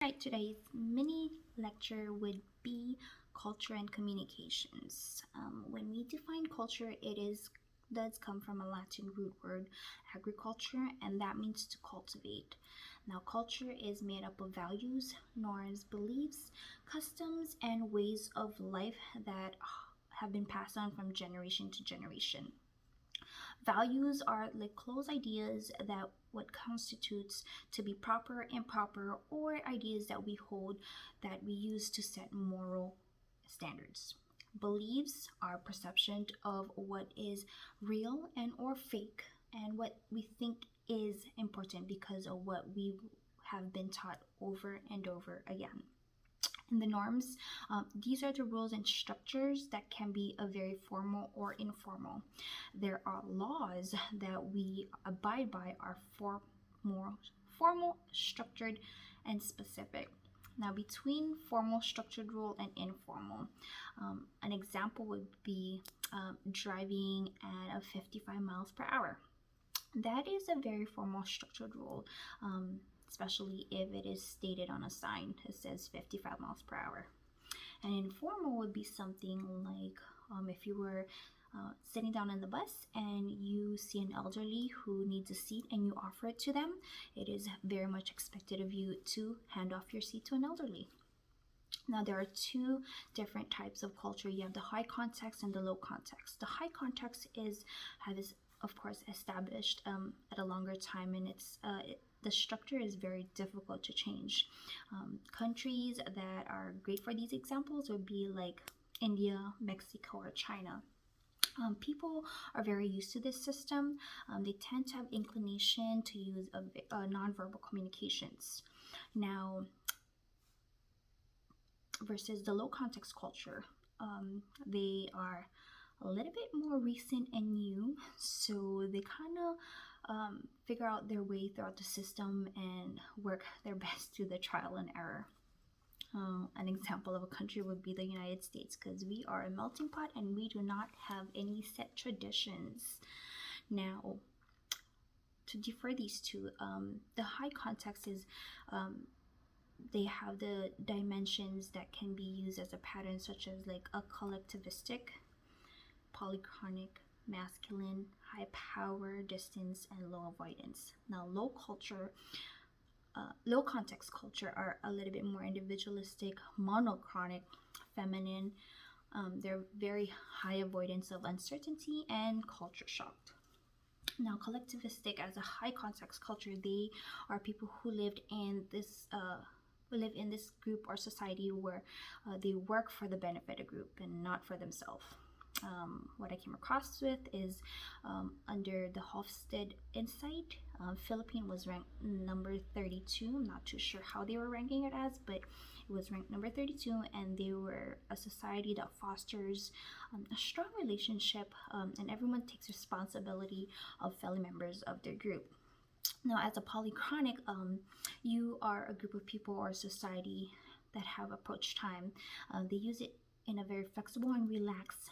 Right, today's mini lecture would be culture and communications. When we define culture, does come from a Latin root word, agriculture, and that means to cultivate. Now, culture is made up of values, norms, beliefs, customs, and ways of life that have been passed on from generation to generation. Values are like close ideas that what constitutes to be proper, improper, or ideas that we hold that we use to set moral standards. Beliefs are perception of what is real and or fake and what we think is important because of what we have been taught over and over again. And the norms, these are the rules and structures that can be a very formal or informal. There are laws that we abide by are formal, structured, and specific. Now, between formal structured rule and informal, an example would be driving at 55 miles per hour. That is a very formal structured rule, especially if it is stated on a sign that says 55 miles per hour. And informal would be something like if you were sitting down in the bus and you see an elderly who needs a seat and you offer it to them, it is very much expected of you to hand off your seat to an elderly. Now, there are two different types of culture. You have the high context and the low context. The high context has of course established at a longer time, and the structure is very difficult to change. Countries that are great for these examples would be like India, Mexico, or China. People are very used to this system. They tend to have inclination to use nonverbal communications. Now, versus the low context culture, they are a little bit more recent and new, so they kind of figure out their way throughout the system and work their best through the trial and error. An example of a country would be the United States, because we are a melting pot and we do not have any set traditions. Now, to differ these two, the high context is they have the dimensions that can be used as a pattern, such as like a collectivistic, polychronic, masculine, high power, distance, and low avoidance. Now, low context culture are a little bit more individualistic, monochronic, feminine. They're very high avoidance of uncertainty and culture shocked. Now, collectivistic as a high context culture, they are people who live in this group or society where they work for the benefit of group and not for themselves. What I came across with is under the Hofstede Insight, Philippines was ranked number 32. I'm not too sure how they were ranking it as, but it was ranked number 32, and they were a society that fosters a strong relationship, and everyone takes responsibility of fellow members of their group. Now, as a polychronic, you are a group of people or a society that have approach time. They use it in a very flexible and relaxed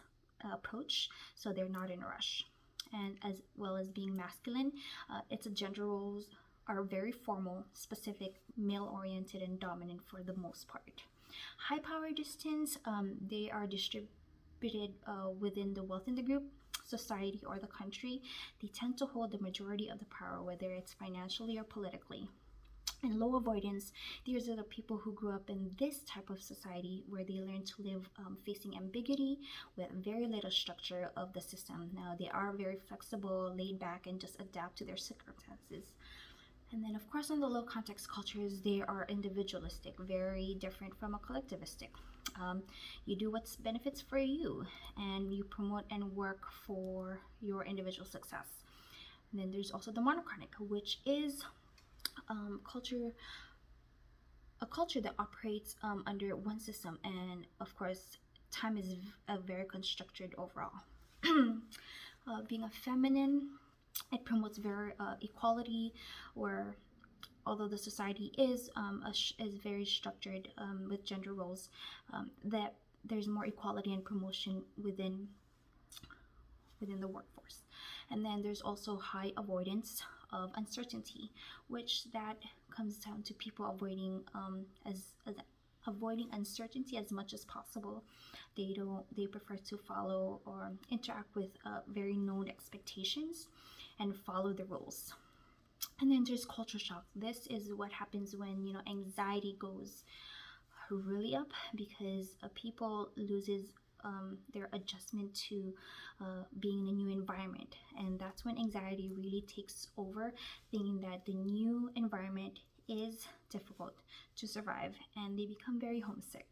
approach, so they're not in a rush. And as well as being masculine, its gender roles are very formal, specific, male oriented, and dominant for the most part. High power distance, they are distributed within the wealth in the group, society, or the country. They tend to hold the majority of the power, whether it's financially or politically. And low avoidance, these are the people who grew up in this type of society where they learn to live facing ambiguity with very little structure of the system. Now, they are very flexible, laid back, and just adapt to their circumstances. And then, of course, in the low context cultures, they are individualistic, very different from a collectivistic. You do what benefits for you, and you promote and work for your individual success. And then there's also the monochronic, which is a culture that operates under one system, and of course time is very constructed overall. Being a feminine, it promotes very equality, where although the society is very structured with gender roles, that there's more equality and promotion within the workforce. And then there's also high avoidance of uncertainty, which that comes down to people as avoiding uncertainty as much as possible. They prefer to follow or interact with very known expectations and follow the rules. And then there's culture shock. This is what happens when anxiety goes really up because people loses their adjustment to being in a new environment, and that's when anxiety really takes over, thinking that the new environment is difficult to survive, and they become very homesick.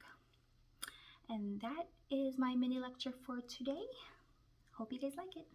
And that is my mini lecture for today. Hope you guys like it.